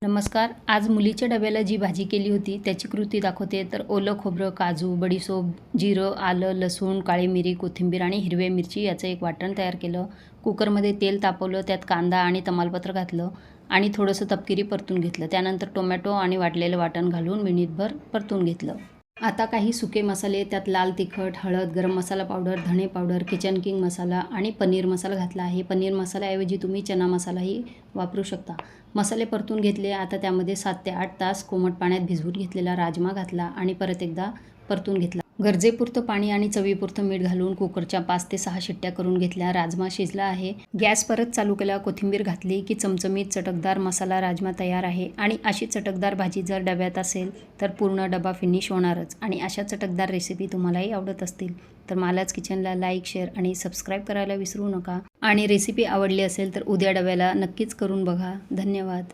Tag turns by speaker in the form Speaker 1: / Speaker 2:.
Speaker 1: नमस्कार. आज मुलीच्या डब्याला जी भाजी केली होती त्याची कृती दाखवते. तर ओलं खोबरं, काजू, बडीशोप, जिरं, आलं, लसूण, काळी मिरी, कोथिंबीर आणि हिरव्या मिरची याचं एक वाटण तयार केलं. कुकरमध्ये तेल तापवलं, त्यात कांदा आणि तमालपत्र घातलं आणि थोडंसं तपकिरी परतून घेतलं. त्यानंतर टोमॅटो आणि वाटलेलं वाटण घालून मिनिटभर परतून घेतलं. आता काही सुके मसाले, त्यात लाल तिखट, हळद, गरम मसाला पावडर, धणे पावडर, किचन किंग मसाला आणि पनीर मसाला घातला आहे. पनीर मसाल्याऐवजी तुम्ही चना मसालाही वापरू शकता. मसाले परतून घेतले. आता त्यामध्ये 7 ते 8 तास कोमट पाण्यात भिजवून घेतलेला राजमा घातला आणि परत एकदा परतून घेतला. गरजेपुरतं पाणी आणि चवीपुरतं मीठ घालून कुकरच्या 5 ते 6 शिट्ट्या करून घेतल्या. राजमा शिजला आहे. गॅस परत चालू केला. कोथिंबीर घातली की चमचमीत चटकदार मसाला राजमा तयार आहे. आणि अशी चटकदार भाजी जर डब्यात असेल तर पूर्ण डबा फिनिश होणारच. आणि अशा चटकदार रेसिपी तुम्हालाही आवडत असतील तर मालाच किचनला लाईक, शेअर आणि सबस्क्राईब करायला विसरू नका. आणि रेसिपी आवडली असेल तर उद्या डब्याला नक्कीच करून बघा. धन्यवाद.